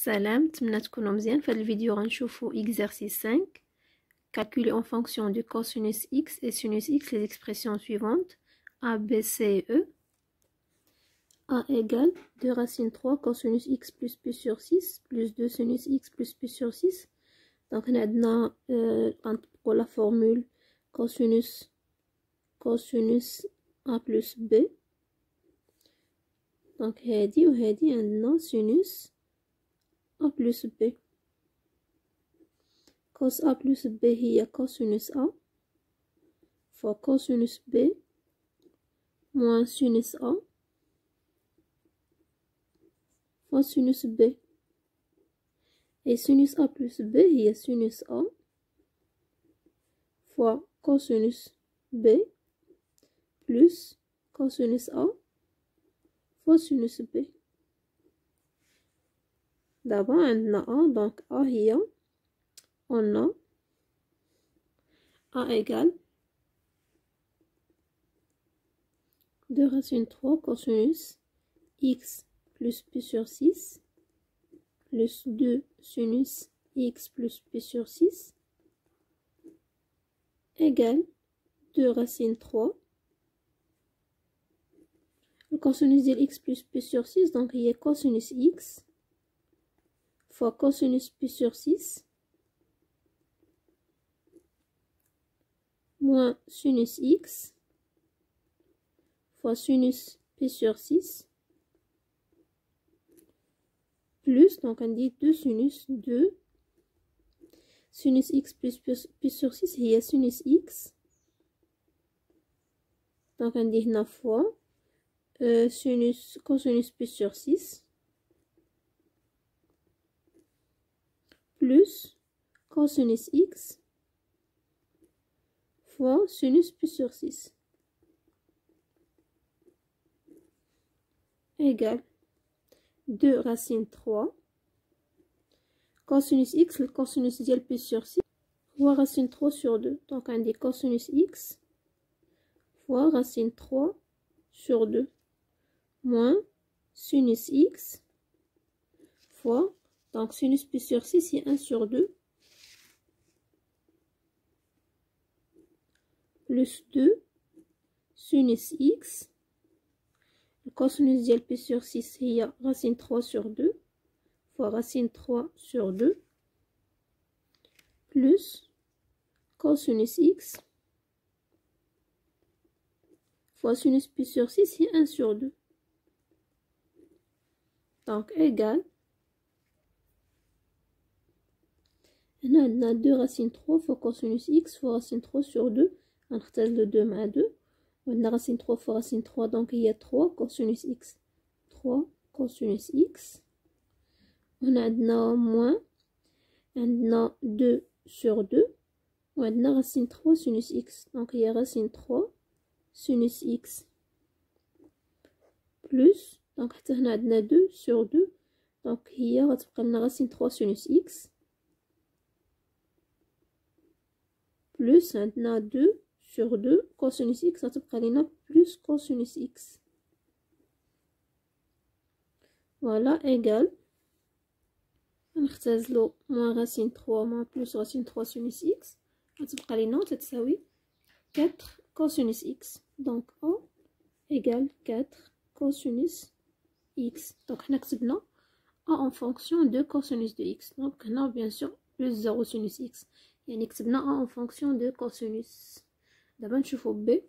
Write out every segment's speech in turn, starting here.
Salam, نتمنى تكونوا مزيان. في هذا الفيديو غنشوفوا exercice 5 calculer en fonction de cosinus x et sinus x les expressions suivantes a, b, c et e. A égale 2 racine 3 cosinus x plus p sur 6 plus 2 sinus x plus p sur 6. Donc on a pour la formule cosinus a plus b. Donc هادي وهادي عندنا sinus a plus b. Cos a plus b هي cosinus a fois cosinus b moins sinus a fois sinus b. Et sinus a plus b هي sinus a fois cosinus b plus cosinus a fois sinus b. D'abord عندنا a, donc a هي on a a égale 2 racine 3 cosinus x plus p sur 6 plus 2 sinus x plus p sur 6 égale 2 racine 3 le cosinus de x plus p sur 6, donc il y a cosinus x fois cosinus p sur 6 moins sinus x fois sinus p sur 6 plus, donc on dit 2 sinus x plus p sur 6 il y a sinus x, donc on dit 9 fois cosinus p sur 6 plus cosinus x fois sinus p sur 6 égale 2 racine 3 cosinus x, le cosinus ديال p sur 6 fois racine 3 sur 2, donc on dit cosinus x fois racine 3 sur 2 moins sinus x fois, donc sinus p sur 6 c'est 1 sur 2 plus 2 sinus x, le cosinus ديال p sur 6 هي racine 3 sur 2 fois racine 3 sur 2 plus cosinus x fois sinus p sur 6 c'est 1 sur 2, donc égal on a 2 racine 3 fois cosinus x fois racine 3 sur 2, on retrouve le 2 مع 2 on a racine 3 fois racine 3, donc il y a 3 cosinus x 3 cosinus x, on a moins on a 2 sur 2 on a racine 3 sinus x, donc il y a racine 3 sinus x plus, donc حتى هنا عندنا 2 sur 2 donc هي غتبقى لنا racine 3 sinus x plus عندنا 2 sur 2 cosinus x غتبقى لنا plus cosinus x. Voilà égal نختزلو moins racine 3 moins plus racine 3 sinus x غتبقى لنا تتساوي 4 cosinus x, donc a égale 4 cosinus x. Donc حنا كتبنا a en fonction de cosinus de x, donc هنا bien sûr plus 0 sinus x, يعني كتبنا a en fonction de cosinus. دابا نشوفو b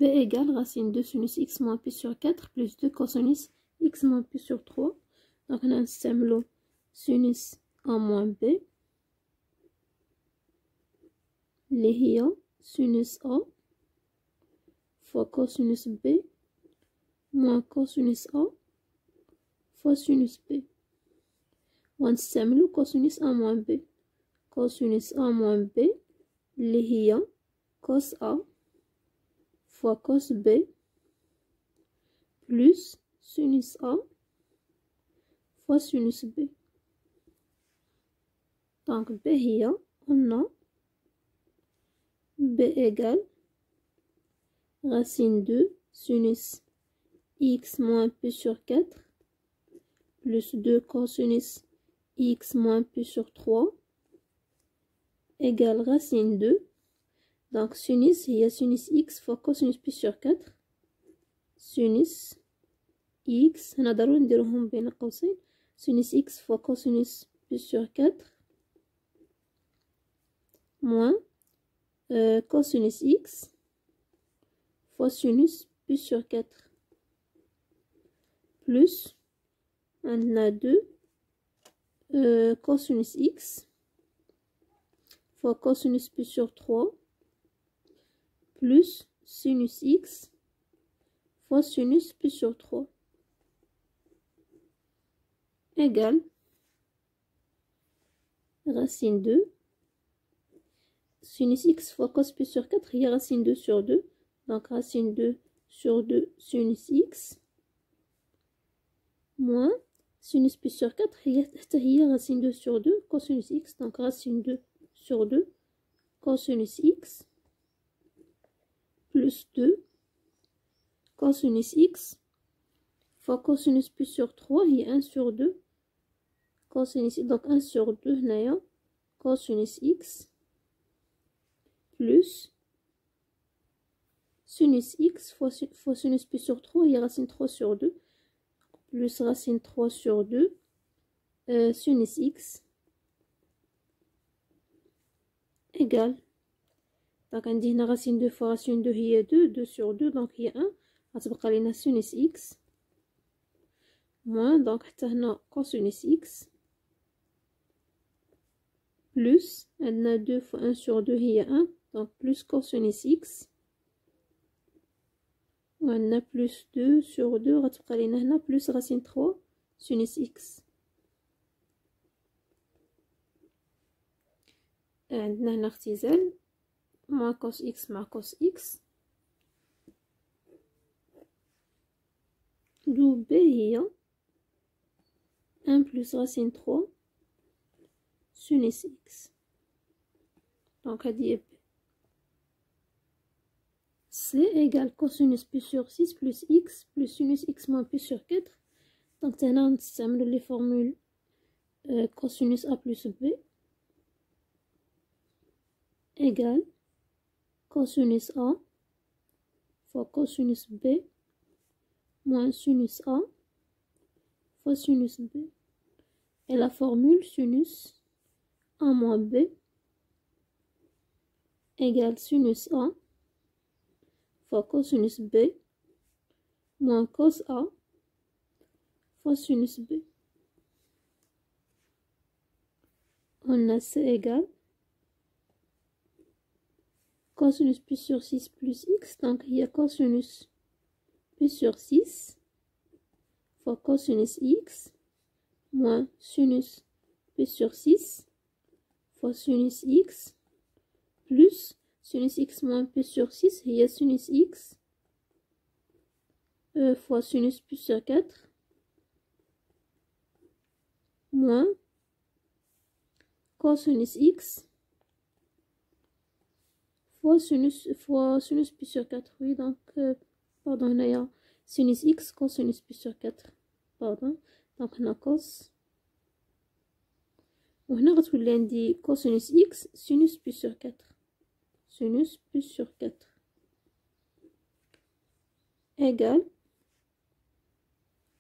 égale racine 2 sinus x moins p sur 4 plus 2 cosinus x moins p sur 3, donc هنا نستعملو sinus a moins b اللي هي sinus a fois cosinus b moins cosinus a fois sinus b, ونستعملو cosinus a moins b cosinus a moins b اللي هي cos a fois cos b plus sinus a fois sinus b, donc b هي on a b égale racine 2 sinus x moins p sur 4 plus 2 cosinus x moins pi sur 3 égale racine 2. Donc sinus, il y a sinus x fois cosinus pi sur 4. Sinus x, هنا ضروري نديروهم بين قوسين. Sinus x fois cosinus pi sur 4 moins cosinus x fois sinus pi sur 4 plus on a 2 cosinus x fois cosinus pi sur 3 plus sinus x fois sinus pi sur 3 égale racine 2. Sinus x fois cos pi sur 4, il y a racine 2 sur 2. Donc racine 2 sur 2 sinus x moins sinus pi sur 4, il y a racine 2 sur 2 cosinus x. Donc racine 2 sur 2 cosinus x plus 2 cosinus x fois cosinus pi sur 3, il y a 1 sur 2 cosinus. Donc 1 sur 2 هنايا cosinus x plus sinus x fois sinus pi sur 3, il y a racine 3 sur 2 plus racine 3 sur 2 sinus x égale. Donc عندي هنا racine 2 fois racine 2 هي 2 sur 2 donc هي 1 غتبقى لينا sinus x moins donc حتى هنا cosinus x plus عندنا 2 fois 1 sur 2 هي 1 donc plus cosinus x وعندنا plus 2 sur 2 غتبقى لينا هنا plus racine 3 sinus x. عندنا هنا اختزال moins cos x مع cos x دو b هي 1 plus racine 3 sinus x. Donc هادي هي b. C égale cosinus pi sur 6 plus x plus sinus x moins pi sur 4. Donc هنا نستعملو لي فورمول cosinus a plus b égale cosinus a fois cosinus b moins sinus a fois sinus b. Et la formule sinus a moins b égale sinus a fois cosinus b moins cos a fois sinus b. On a c égale cosinus pi sur 6 plus x, donc il y a cosinus pi sur 6 fois cosinus x moins sinus pi sur 6 fois sinus x plus sinus x moins pi sur 6, il y a sinus x fois sinus pi sur 4 moins cosinus x fois sinus pi sur 4. Oui, donc pardon, il y a sinus x cosinus pi sur 4 pardon. Donc on a cos وهنا غتولي عندي cosinus x sinus pi sur 4 sinus pi sur 4 égale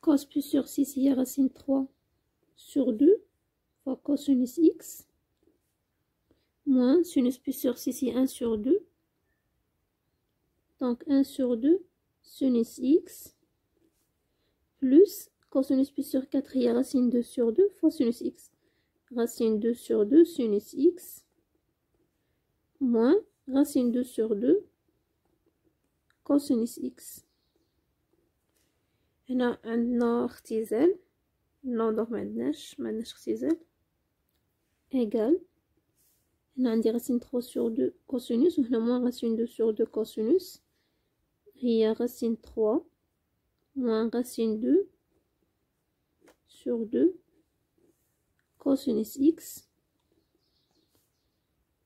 cos pi sur 6 هي racine 3 sur 2 fois cosinus x moins sinus pi sur 6 est 1 sur 2 donc 1 sur 2 sinus x plus cosinus pi sur 4 est racine 2 sur 2 fois sinus x racine 2 sur 2 sinus x moins racine 2 sur 2 cosinus x. هنا عندنا اختزال لا دونك معندناش اختزال égal هنا عندي racine 3 sur 2 cosinus وهنا moins racine 2 sur 2 cosinus هي racine 3 moins racine 2 sur 2 cosinus x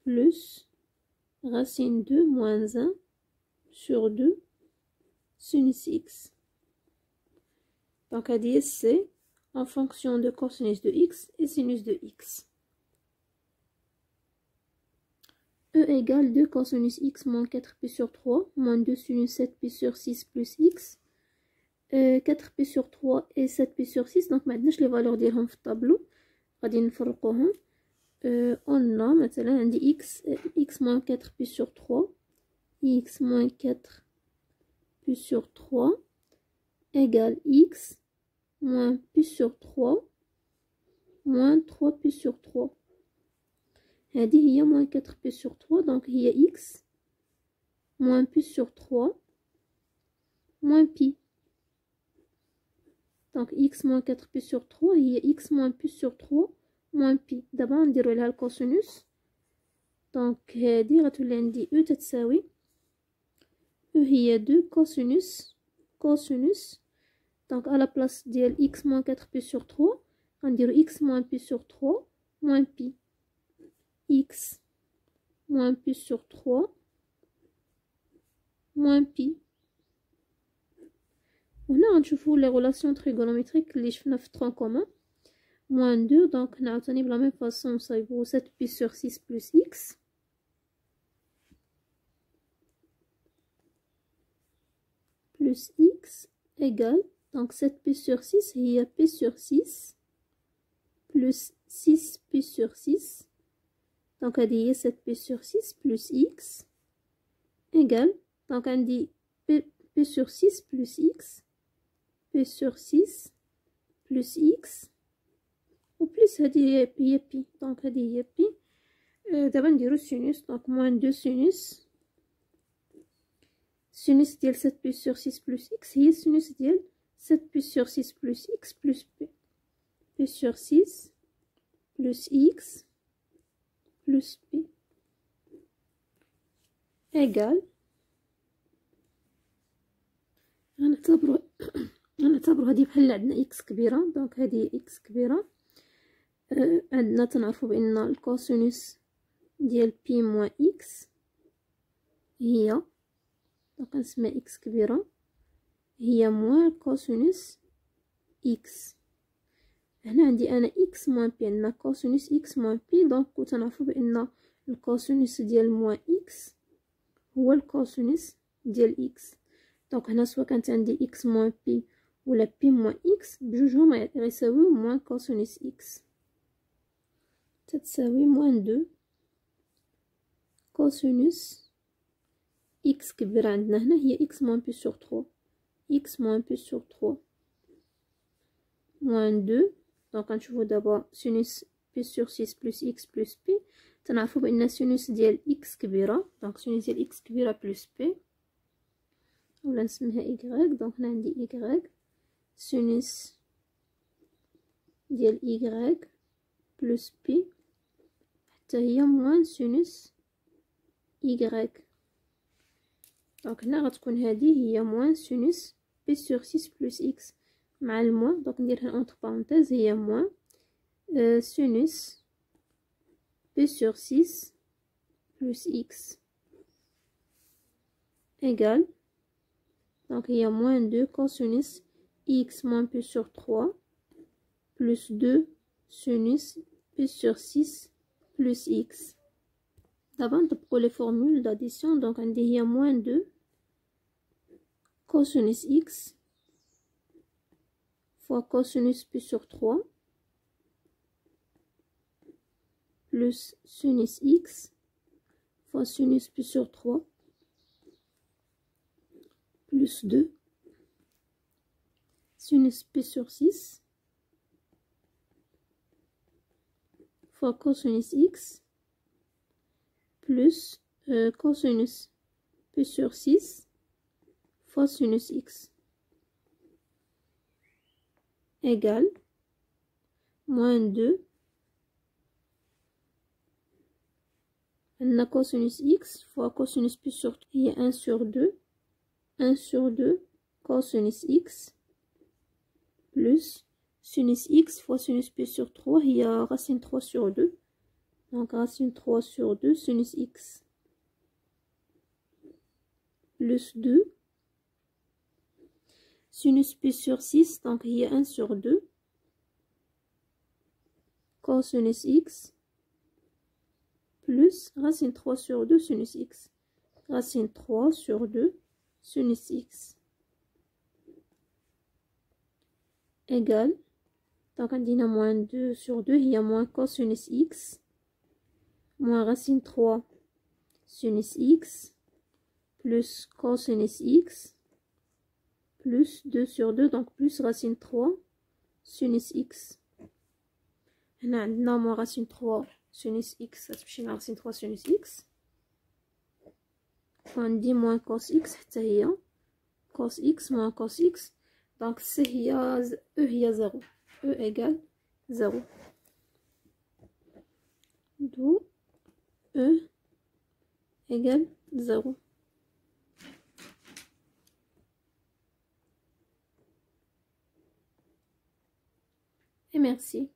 plus racine 2 moins 1 sur 2 sinus x. Donc هذه C en fonction de cosinus de x et sinus de x. E égale 2 cosinus x moins 4pi sur 3 moins 2 sinus 7pi sur 6 plus x. 4pi sur 3 et 7pi sur 6. Donc maintenant les valeurs ديالهم في الطابلو غادي نفرقوهم. On a مثلا عندي x moins 4pi sur 3 x moins 4pi sur 3 égale x moins pi sur 3 moins 3pi sur 3. هذه هي moins 4pi sur 3 donc هي x moins pi sur 3 moins pi. donc x moins 4pi sur 3 هي x moins pi sur 3 moins pi. دابا نديرو لها الكوسينوس. دونك هادي غتولي عندي او تتساوي او هي 2 كوسينوس دونك على بلاص ديال x moins 4pi sur 3 غنديرو x moins pi sur 3 moins pi. x moins pi sur 3 moins pi. وهنا غنشوفو لي غولاسيون تريغونوميتريك اللي شفنا في الترون كومون. moins 2 donc هنا عاوتاني بلا ميم فاصون نصايبو 7pi sur 6 plus x plus x égale donc 7pi sur 6 هي pi sur 6 plus 6pi sur 6 donc هذه هي 7pi sur 6 plus x égale donc عندي pi sur 6 plus x pi sur 6 plus x و بلس هذه هي بي دونك هذه هي بي. دابا نديرو السينوس دونك موان 2 سينوس ديال 7pi sur 6 plus x هي السينوس ديال 7pi sur 6 plus x plus pi sur 6 plus x plus p égal غنعتبرو هادي بحال عندنا اكس كبيره دونك هادي اكس كبيره. عندنا تنعرفو بان الكوسينوس ديال بي موان اكس هي دونك نسميها اكس كبيره هي موان كوسينوس اكس. هنا عندي انا اكس موان بي عندنا كوسينوس اكس موان بي دونك تنعرفو بان الكوسينوس ديال موان اكس هو الكوسينوس ديال اكس. دونك هنا سواء كانت عندي اكس موان بي ولا بي موان اكس بجوجهم غيساويو موان كوسينوس اكس تتساوي موان 2 كوسينوس اكس كبيرة عندنا هنا هي اكس موان بي سور 3 اكس موان بي سور 3 موان 2 دونك غنشوفو دابا سينوس بي سور 6 بلس اكس بلس بي تنعرفو بان سينوس ديال اكس كبيرة دونك سينوس ديال اكس كبيرة بلس بي ولا نسميها إيكغيك. دونك هنا عندي إيكغيك سينوس ديال إيكغيك بلس بي حتى هي موان سينوس إيكغيك. دونك هنا غتكون هذه هي موان سينوس بي سور 6 بلس إكس مع الموان دونك نديرها أونتر بارونتيز هي موان سينوس بي سور 6 بلس إكس إيكال donc il y a moins 2 cosinus x moins pi sur 3 plus 2 sinus pi sur 6 plus x. D'abord pour les formules d'addition donc il y a moins 2 cosinus x fois cosinus pi sur 3 plus sinus x fois sinus pi sur 3 plus 2 sinus pi sur 6 fois cosinus x plus cosinus pi sur 6 fois sinus x égale moins 2 cosinus x fois cosinus pi sur 3 il y a 1 sur 2 1 sur 2 cosinus x plus sinus x fois sinus pi sur 3 il y a racine 3 sur 2 donc racine 3 sur 2 sinus x plus 2 sinus pi sur 6 donc il y a 1 sur 2 cosinus x plus racine 3 sur 2 sinus x. Racine 3 sur 2 sinus x égale, donc on dit moins 2 sur 2, il y a moins cosinus x moins racine 3 sinus x plus cosinus x plus 2 sur 2, donc plus racine 3 sinus x. هنا عندنا moins racine 3 sinus x غتمشي مع racine 3 sinus x. وعندي moins cos x حتى هي cos x moins cos x. donc c هي e هي 0 e égale 0. d'où e égale 0. Et merci.